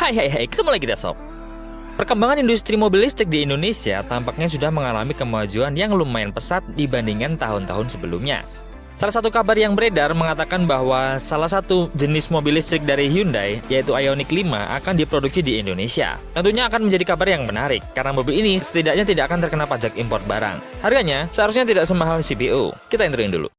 Hai, ketemu lagi kita sob. Perkembangan industri mobil listrik di Indonesia tampaknya sudah mengalami kemajuan yang lumayan pesat dibandingkan tahun-tahun sebelumnya. Salah satu kabar yang beredar mengatakan bahwa salah satu jenis mobil listrik dari Hyundai, yaitu Ioniq 5, akan diproduksi di Indonesia. Tentunya akan menjadi kabar yang menarik, karena mobil ini setidaknya tidak akan terkena pajak impor barang. Harganya seharusnya tidak semahal CPO. Kita introin dulu.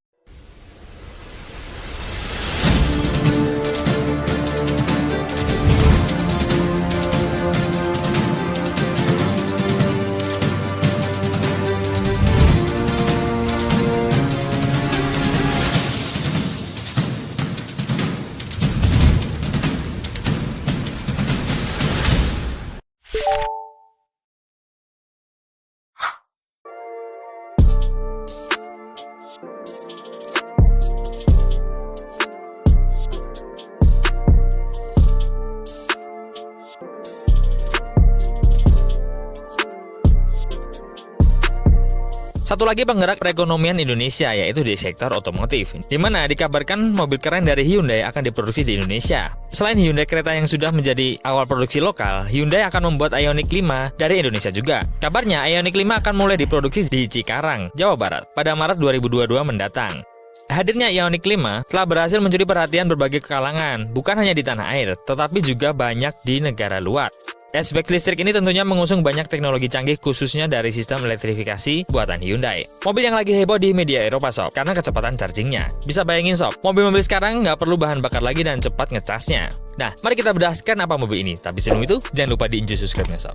Satu lagi penggerak perekonomian Indonesia yaitu di sektor otomotif, di mana dikabarkan mobil keren dari Hyundai akan diproduksi di Indonesia. Selain Hyundai kereta yang sudah menjadi awal produksi lokal, Hyundai akan membuat Ioniq 5 dari Indonesia juga. Kabarnya Ioniq 5 akan mulai diproduksi di Cikarang, Jawa Barat pada Maret 2022 mendatang. Hadirnya Ioniq 5 telah berhasil mencuri perhatian berbagai kalangan, bukan hanya di tanah air, tetapi juga banyak di negara luar. Hatchback listrik ini tentunya mengusung banyak teknologi canggih khususnya dari sistem elektrifikasi buatan Hyundai. Mobil yang lagi heboh di media Eropa sob, karena kecepatan chargingnya. Bisa bayangin sob, mobil-mobil sekarang nggak perlu bahan bakar lagi dan cepat ngecasnya. Nah, mari kita bedahkan apa mobil ini. Tapi sebelum itu, jangan lupa di-enjoy subscribe-nya sob.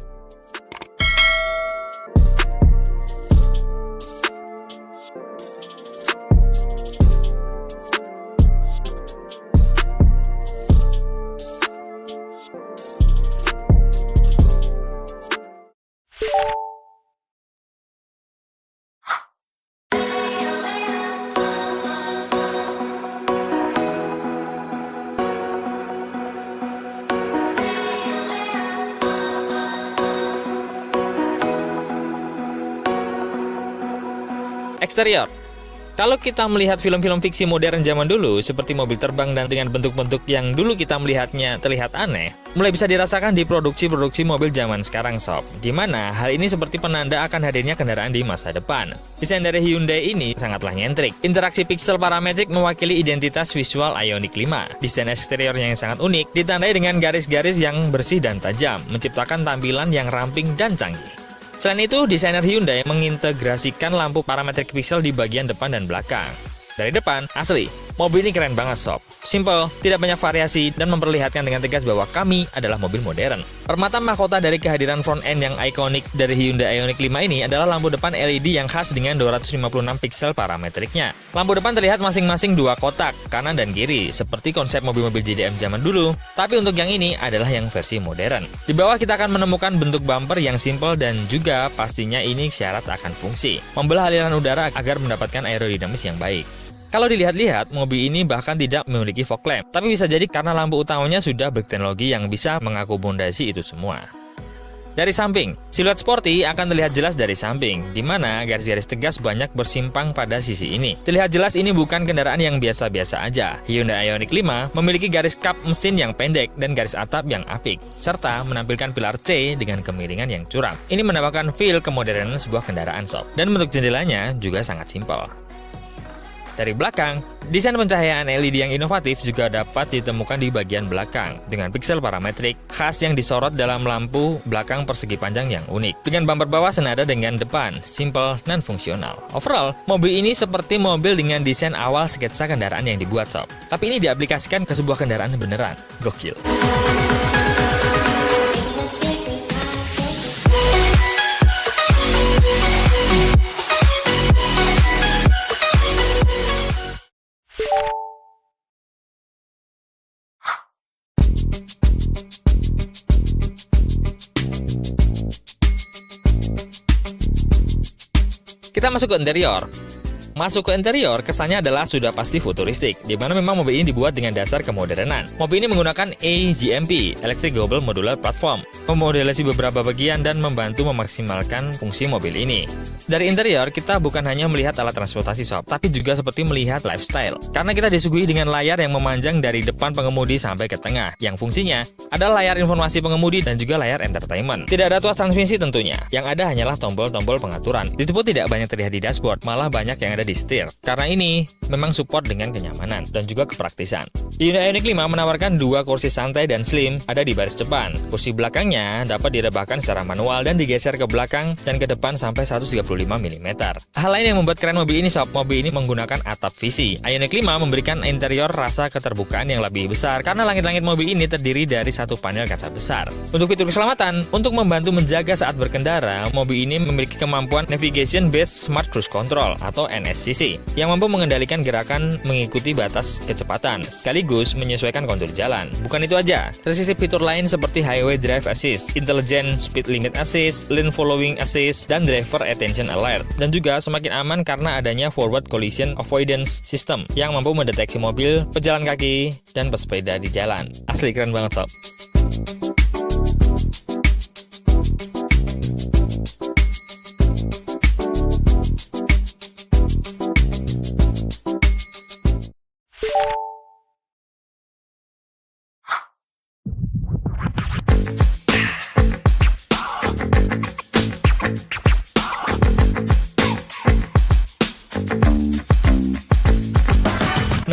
Eksterior. Kalau kita melihat film-film fiksi modern zaman dulu, seperti mobil terbang dan dengan bentuk-bentuk yang dulu kita melihatnya terlihat aneh, mulai bisa dirasakan di produksi-produksi mobil zaman sekarang sob, di mana hal ini seperti penanda akan hadirnya kendaraan di masa depan. Desain dari Hyundai ini sangatlah nyentrik. Interaksi piksel parametrik mewakili identitas visual Ioniq 5. Desain eksteriornya yang sangat unik, ditandai dengan garis-garis yang bersih dan tajam, menciptakan tampilan yang ramping dan canggih. Selain itu, desainer Hyundai mengintegrasikan lampu parametrik pixel di bagian depan dan belakang. Dari depan, asli, mobil ini keren banget sob. Simple, tidak banyak variasi, dan memperlihatkan dengan tegas bahwa kami adalah mobil modern. Permata mahkota dari kehadiran front end yang ikonik dari Hyundai Ioniq 5 ini adalah lampu depan LED yang khas dengan 256 piksel parametriknya. Lampu depan terlihat masing-masing dua kotak, kanan dan kiri, seperti konsep mobil-mobil JDM zaman dulu. Tapi untuk yang ini adalah yang versi modern. Di bawah kita akan menemukan bentuk bumper yang simple dan juga pastinya ini syarat akan fungsi, membelah aliran udara agar mendapatkan aerodinamis yang baik. Kalau dilihat-lihat, mobil ini bahkan tidak memiliki fog lamp, tapi bisa jadi karena lampu utamanya sudah berteknologi yang bisa mengakomodasi itu semua. Dari samping, siluet sporty akan terlihat jelas dari samping, di mana garis-garis tegas banyak bersimpang pada sisi ini. Terlihat jelas ini bukan kendaraan yang biasa-biasa aja. Hyundai Ioniq 5 memiliki garis kap mesin yang pendek dan garis atap yang apik, serta menampilkan pilar C dengan kemiringan yang curam. Ini menambahkan feel kemodernan sebuah kendaraan sob, dan bentuk jendelanya juga sangat simpel. Dari belakang, desain pencahayaan LED yang inovatif juga dapat ditemukan di bagian belakang dengan piksel parametrik khas yang disorot dalam lampu belakang persegi panjang yang unik. Dengan bumper bawah senada dengan depan, simple dan fungsional. Overall, mobil ini seperti mobil dengan desain awal sketsa kendaraan yang dibuat sob. Tapi ini diaplikasikan ke sebuah kendaraan beneran. Gokil. Kita masuk ke interior. Masuk ke interior, kesannya adalah sudah pasti futuristik, di mana memang mobil ini dibuat dengan dasar kemodernan. Mobil ini menggunakan eGMP, Electric Global Modular Platform, memodelasi beberapa bagian dan membantu memaksimalkan fungsi mobil ini. Dari interior, kita bukan hanya melihat alat transportasi sob, tapi juga seperti melihat lifestyle. Karena kita disuguhi dengan layar yang memanjang dari depan pengemudi sampai ke tengah, yang fungsinya adalah layar informasi pengemudi dan juga layar entertainment. Tidak ada tuas transmisi tentunya, yang ada hanyalah tombol-tombol pengaturan. Itu pun tidak banyak terlihat di dashboard, malah banyak yang ada di setir. Karena ini memang support dengan kenyamanan dan juga kepraktisan. Hyundai Ioniq 5 menawarkan dua kursi santai dan slim ada di baris depan. Kursi belakangnya dapat direbahkan secara manual dan digeser ke belakang dan ke depan sampai 135 mm. Hal lain yang membuat keren mobil ini sob, mobil ini menggunakan atap visi. Ioniq 5 memberikan interior rasa keterbukaan yang lebih besar karena langit-langit mobil ini terdiri dari satu panel kaca besar. Untuk fitur keselamatan, untuk membantu menjaga saat berkendara, mobil ini memiliki kemampuan Navigation Based Smart Cruise Control atau NSCC yang mampu mengendalikan gerakan mengikuti batas kecepatan sekaligus menyesuaikan kontur jalan. Bukan itu aja, tersisip fitur lain seperti Highway Drive Assist, Intelligent Speed Limit Assist, Lane Following Assist, dan Driver Attention Alert. Dan juga semakin aman karena adanya Forward Collision Avoidance System yang mampu mendeteksi mobil, pejalan kaki, dan pesepeda di jalan. Asli keren banget sob.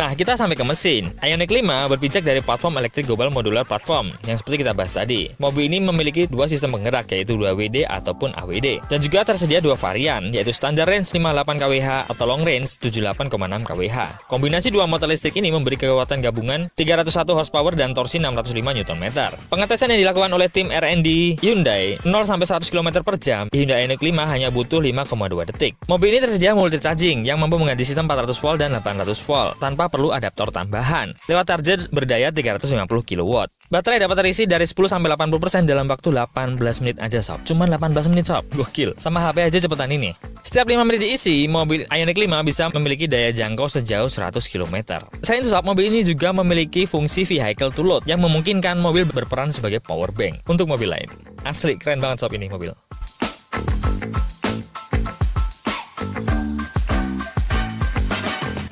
Nah, kita sampai ke mesin. Ioniq 5 berpijak dari platform Electric Global Modular Platform yang seperti kita bahas tadi. Mobil ini memiliki dua sistem penggerak, yaitu 2WD ataupun AWD. Dan juga tersedia dua varian, yaitu standar range 58 kWh atau long range 78,6 kWh. Kombinasi dua motor listrik ini memberi kekuatan gabungan 301 horsepower dan torsi 605 Nm. Pengetesan yang dilakukan oleh tim R&D Hyundai 0-100 km per jam, Hyundai Ioniq 5 hanya butuh 5,2 detik. Mobil ini tersedia multi charging yang mampu mengganti sistem 400 volt dan 800 volt tanpa perlu adaptor tambahan lewat charger berdaya 350 kW. Baterai dapat terisi dari 10-80% dalam waktu 18 menit aja sob. Cuman 18 menit sob, gokil. Sama HP aja cepetan ini. Setiap 5 menit diisi, mobil Ioniq 5 bisa memiliki daya jangkau sejauh 100 km. Selain itu sob, mobil ini juga memiliki fungsi vehicle to load yang memungkinkan mobil berperan sebagai power bank untuk mobil lain. Asli keren banget sob ini mobil.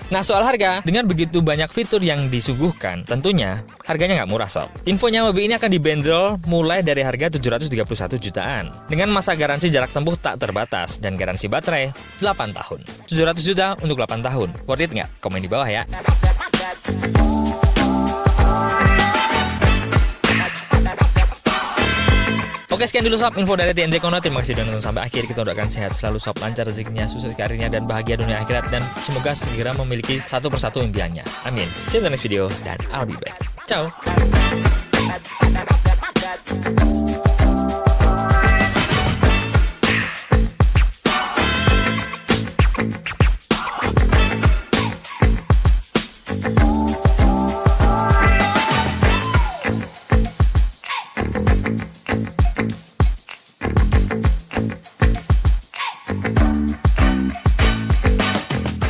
Nah, soal harga, dengan begitu banyak fitur yang disuguhkan, tentunya harganya nggak murah sob. Infonya mobil ini akan dibanderol mulai dari harga 731 jutaan. Dengan masa garansi jarak tempuh tak terbatas dan garansi baterai 8 tahun. 700 juta untuk 8 tahun. Worth it nggak? Komen di bawah ya. Oke, sekian dulu sob info dari TNT Kono. Terima kasih sudah nonton sampai akhir. Kita doakan sehat selalu sob, lancar rezekinya, sukses karirnya, dan bahagia dunia akhirat, dan semoga segera memiliki satu persatu impiannya. Amin. See you in the next video dan I'll be back. Ciao.